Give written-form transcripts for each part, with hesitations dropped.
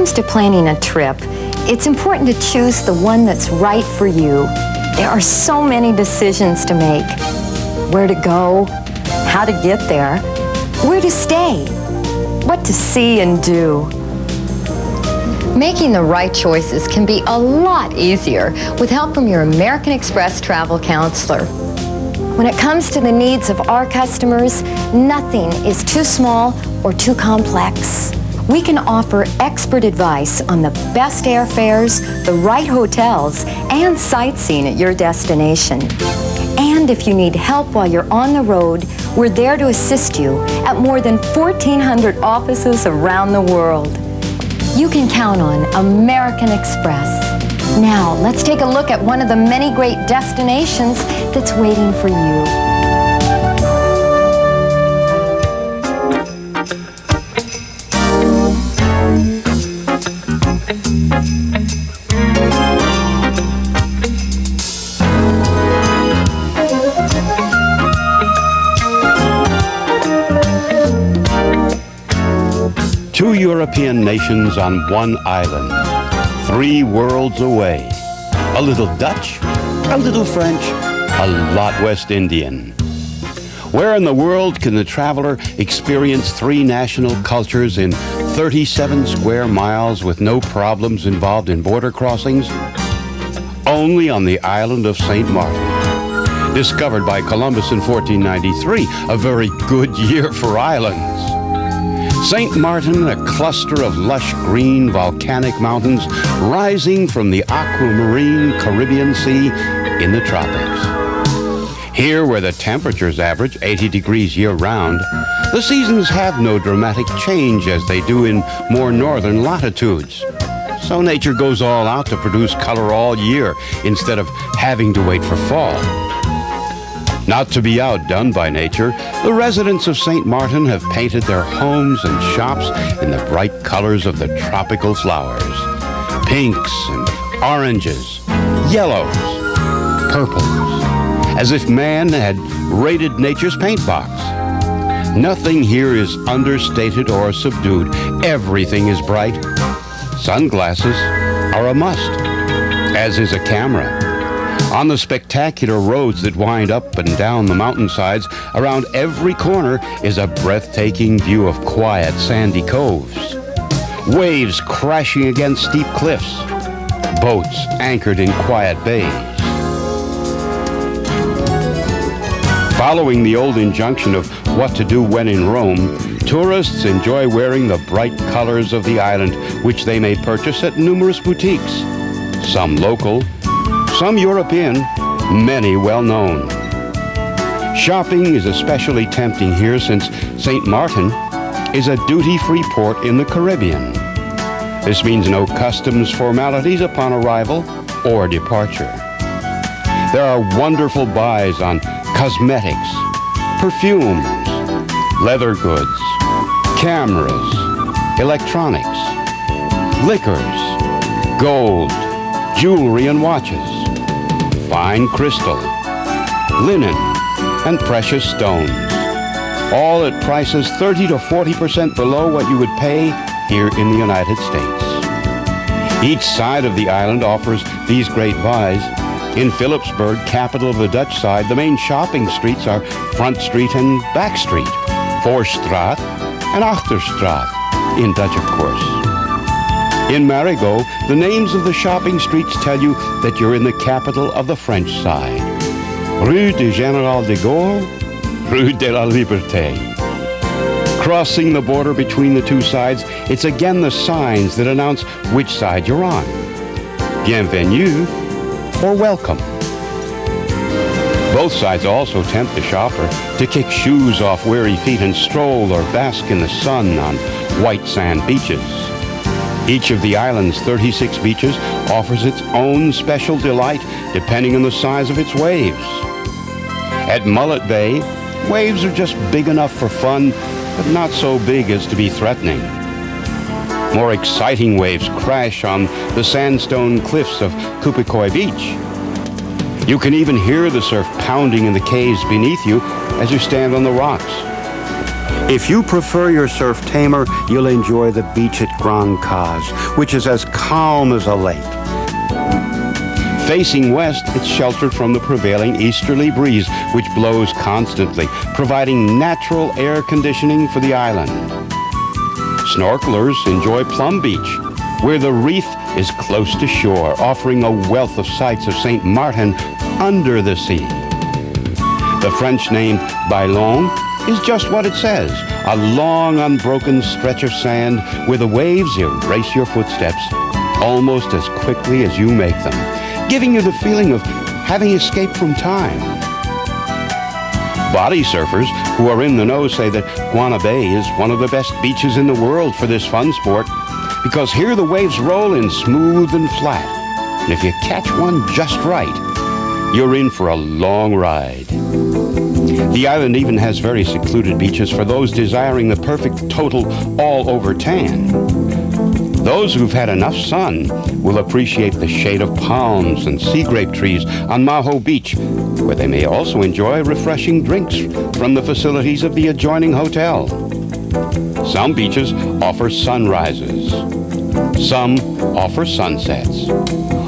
comes to planning a trip, it's important to choose the one that's right for you. There are so many decisions to make. Where to go, how to get there, where to stay, what to see and do. Making the right choices can be a lot easier with help from your American Express travel counselor. When it comes to the needs of our customers, nothing is too small or too complex. We can offer expert advice on the best airfares, the right hotels, and sightseeing at your destination. And if you need help while you're on the road, we're there to assist you at more than 1,400 offices around the world. You can count on American Express. Now, let's take a look at one of the many great destinations that's waiting for you. Two European nations on one island, 3 worlds away. A little Dutch, a little French, a lot West Indian. Where in the world can the traveler experience 3 national cultures in 37 square miles with no problems involved in border crossings? Only on the island of Sint Maarten. Discovered by Columbus in 1493, a very good year for islands. Sint Maarten, a cluster of lush green volcanic mountains rising from the aquamarine Caribbean Sea in the tropics. Here, where the temperatures average 80 degrees year-round, the seasons have no dramatic change as they do in more northern latitudes. So nature goes all out to produce color all year instead of having to wait for fall. Not to be outdone by nature, the residents of Sint Maarten have painted their homes and shops in the bright colors of the tropical flowers. Pinks and oranges, yellows, purples, as if man had raided nature's paint box. Nothing here is understated or subdued. Everything is bright. Sunglasses are a must, as is a camera. On the spectacular roads that wind up and down the mountainsides, around every corner is a breathtaking view of quiet, sandy coves. Waves crashing against steep cliffs. Boats anchored in quiet bays. Following the old injunction of what to do when in Rome, tourists enjoy wearing the bright colors of the island, which they may purchase at numerous boutiques. Some local, some European, many well-known. Shopping is especially tempting here since Sint Maarten is a duty-free port in the Caribbean. This means no customs formalities upon arrival or departure. There are wonderful buys on cosmetics, perfumes, leather goods, cameras, electronics, liquors, gold, jewelry and watches, fine crystal, linen, and precious stones, all at prices 30 to 40% below what you would pay here in the United States. Each side of the island offers these great buys. In Philipsburg, capital of the Dutch side, the main shopping streets are Front Street and Back Street, Voorstraat and Achterstraat, in Dutch of course. In Marigot, the names of the shopping streets tell you that you're in the capital of the French side. Rue du Général de Gaulle, Rue de la Liberté. Crossing the border between the two sides, it's again the signs that announce which side you're on. Bienvenue or welcome. Both sides also tempt the shopper to kick shoes off weary feet and stroll or bask in the sun on white sand beaches. Each of the island's 36 beaches offers its own special delight depending on the size of its waves. At Mullet Bay, waves are just big enough for fun, but not so big as to be threatening. More exciting waves crash on the sandstone cliffs of Kupikoi Beach. You can even hear the surf pounding in the caves beneath you as you stand on the rocks. If you prefer your surf tamer, you'll enjoy the beach at Grand Case, which is as calm as a lake. Facing west, it's sheltered from the prevailing easterly breeze, which blows constantly, providing natural air conditioning for the island. Snorkelers enjoy Plum Beach, where the reef is close to shore, offering a wealth of sights of Sint Maarten under the sea. The French name Bailon is just what it says, a long, unbroken stretch of sand where the waves erase your footsteps almost as quickly as you make them, giving you the feeling of having escaped from time. Body surfers who are in the know say that Guana Bay is one of the best beaches in the world for this fun sport, because here the waves roll in smooth and flat. And if you catch one just right, you're in for a long ride. The island even has very secluded beaches for those desiring the perfect total all-over tan. Those who've had enough sun will appreciate the shade of palms and sea grape trees on Maho Beach, where they may also enjoy refreshing drinks from the facilities of the adjoining hotel. Some beaches offer sunrises. Some offer sunsets.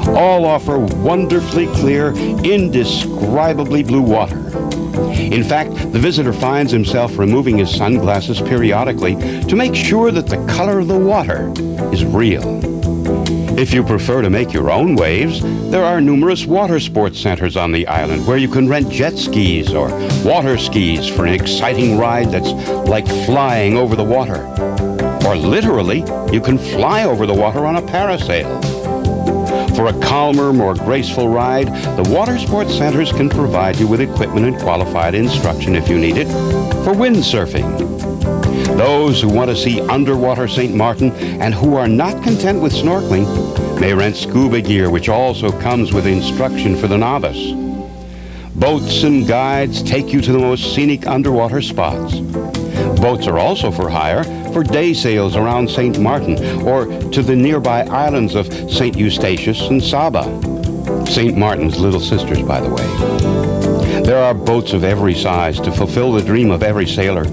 All offer wonderfully clear, indescribably blue water. In fact, the visitor finds himself removing his sunglasses periodically to make sure that the color of the water is real. If you prefer to make your own waves, there are numerous water sports centers on the island where you can rent jet skis or water skis for an exciting ride that's like flying over the water. Or literally, you can fly over the water on a parasail. For a calmer, more graceful ride, the water sports centers can provide you with equipment and qualified instruction if you need it for windsurfing. Those who want to see underwater St. Maarten and who are not content with snorkeling may rent scuba gear, which also comes with instruction for the novice. Boats and guides take you to the most scenic underwater spots. Boats are also for hire for day sails around St. Maarten or to the nearby islands of St. Eustatius and Saba, St. Maarten's little sisters, by the way. There are boats of every size to fulfill the dream of every sailor,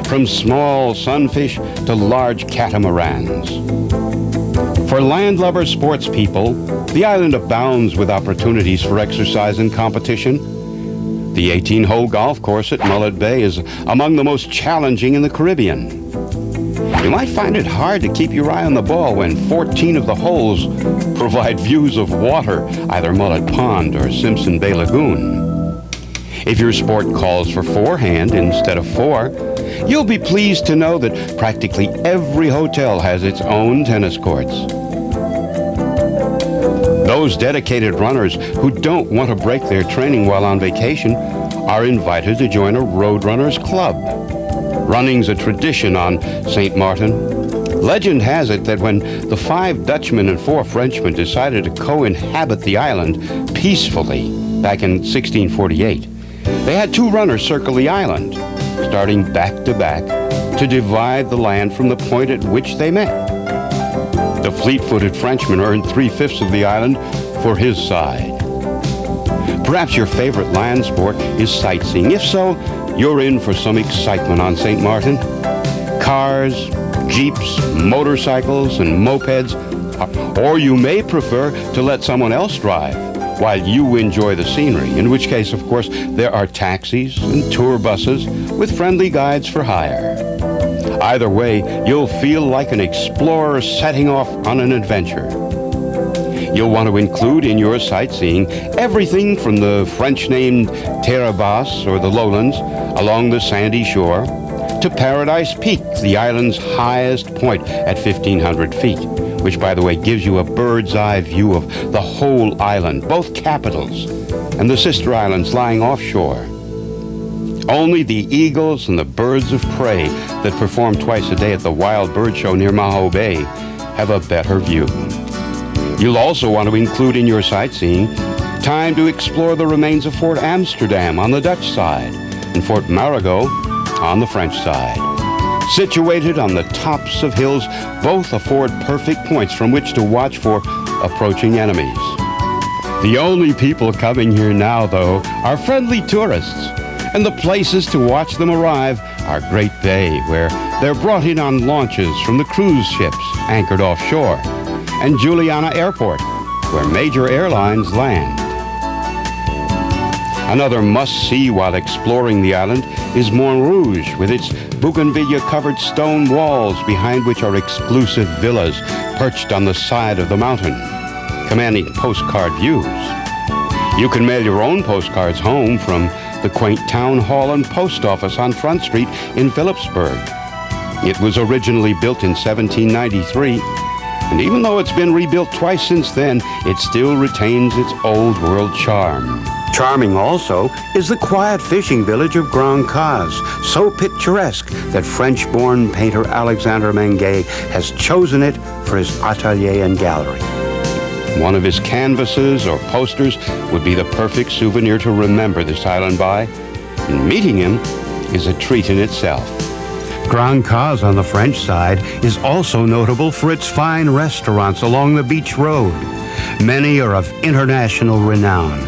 from small sunfish to large catamarans. For landlubber sports people, the island abounds with opportunities for exercise and competition. The 18-hole golf course at Mullet Bay is among the most challenging in the Caribbean. You might find it hard to keep your eye on the ball when 14 of the holes provide views of water, either Mullet Pond or Simpson Bay Lagoon. If your sport calls for forehand instead of four, you'll be pleased to know that practically every hotel has its own tennis courts. Those dedicated runners who don't want to break their training while on vacation are invited to join a Roadrunners Club. Running's a tradition on St. Maarten. Legend has it that when the 5 Dutchmen and 4 Frenchmen decided to co-inhabit the island peacefully back in 1648, they had 2 runners circle the island, starting back to back, to divide the land from the point at which they met. The fleet-footed Frenchman earned 3/5 of the island for his side. Perhaps your favorite land sport is sightseeing. If so, you're in for some excitement on St. Maarten. Cars, jeeps, motorcycles, and mopeds, or you may prefer to let someone else drive while you enjoy the scenery, in which case, of course, there are taxis and tour buses with friendly guides for hire. Either way, you'll feel like an explorer setting off on an adventure. You'll want to include in your sightseeing everything from the French-named Terre Basse, or the lowlands, along the sandy shore, to Paradise Peak, the island's highest point at 1,500 feet, which, by the way, gives you a bird's-eye view of the whole island, both capitals and the sister islands lying offshore. Only the eagles and the birds of prey that perform twice a day at the Wild Bird Show near Maho Bay have a better view. You'll also want to include in your sightseeing time to explore the remains of Fort Amsterdam on the Dutch side and Fort Marigot on the French side. Situated on the tops of hills, both afford perfect points from which to watch for approaching enemies. The only people coming here now, though, are friendly tourists, and the places to watch them arrive our great bay, where they're brought in on launches from the cruise ships anchored offshore, and Juliana Airport, where major airlines land. Another must-see while exploring the island is Montrouge, with its bougainvillea-covered stone walls behind which are exclusive villas perched on the side of the mountain, commanding postcard views. You can mail your own postcards home from the quaint town hall and post office on Front Street in Phillipsburg. It was originally built in 1793, and even though it's been rebuilt twice since then, it still retains its old world charm. Charming also is the quiet fishing village of Grand Case, so picturesque that French-born painter Alexandre Manguet has chosen it for his atelier and gallery. One of his canvases or posters would be the perfect souvenir to remember this island by, and meeting him is a treat in itself. Grand Case on the French side is also notable for its fine restaurants along the beach road. Many are of international renown.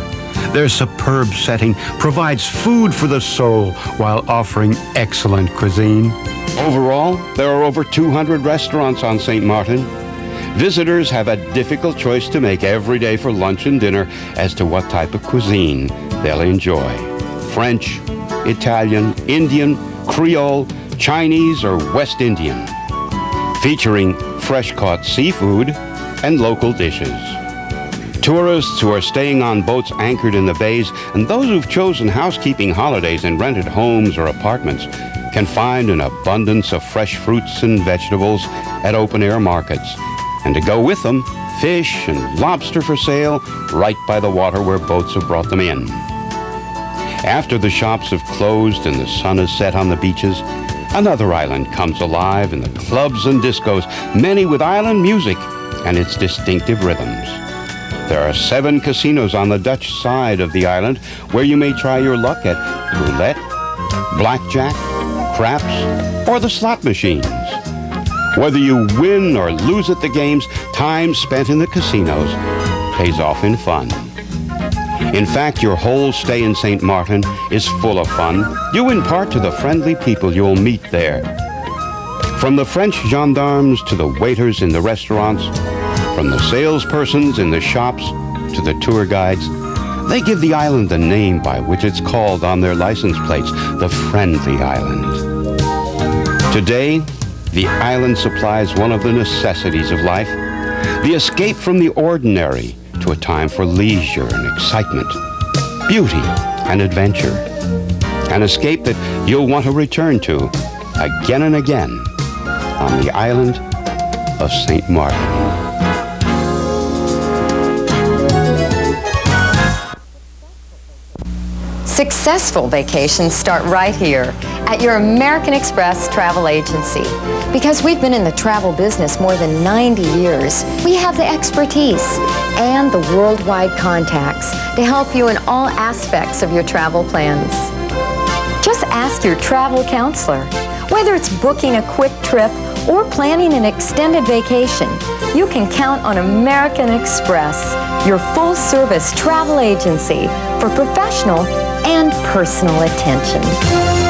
Their superb setting provides food for the soul while offering excellent cuisine. Overall, there are over 200 restaurants on St. Maarten. Visitors have a difficult choice to make every day for lunch and dinner as to what type of cuisine they'll enjoy. French, Italian, Indian, Creole, Chinese, or West Indian, featuring fresh-caught seafood and local dishes. Tourists who are staying on boats anchored in the bays and those who've chosen housekeeping holidays in rented homes or apartments can find an abundance of fresh fruits and vegetables at open-air markets. And to go with them, fish and lobster for sale right by the water where boats have brought them in. After the shops have closed and the sun has set on the beaches, another island comes alive in the clubs and discos, many with island music and its distinctive rhythms. There are 7 casinos on the Dutch side of the island where you may try your luck at roulette, blackjack, craps, or the slot machines. Whether you win or lose at the games, time spent in the casinos pays off in fun. In fact, your whole stay in St. Maarten is full of fun, due in part to the friendly people you'll meet there. From the French gendarmes to the waiters in the restaurants, from the salespersons in the shops to the tour guides, they give the island the name by which it's called on their license plates, the Friendly Island. Today, the island supplies one of the necessities of life, the escape from the ordinary to a time for leisure and excitement, beauty and adventure. An escape that you'll want to return to again and again on the island of St. Maarten. Successful vacations start right here at your American Express travel agency. Because we've been in the travel business more than 90 years, we have the expertise and the worldwide contacts to help you in all aspects of your travel plans. Just ask your travel counselor. Whether it's booking a quick trip or planning an extended vacation, you can count on American Express, your full-service travel agency for professional and personal attention.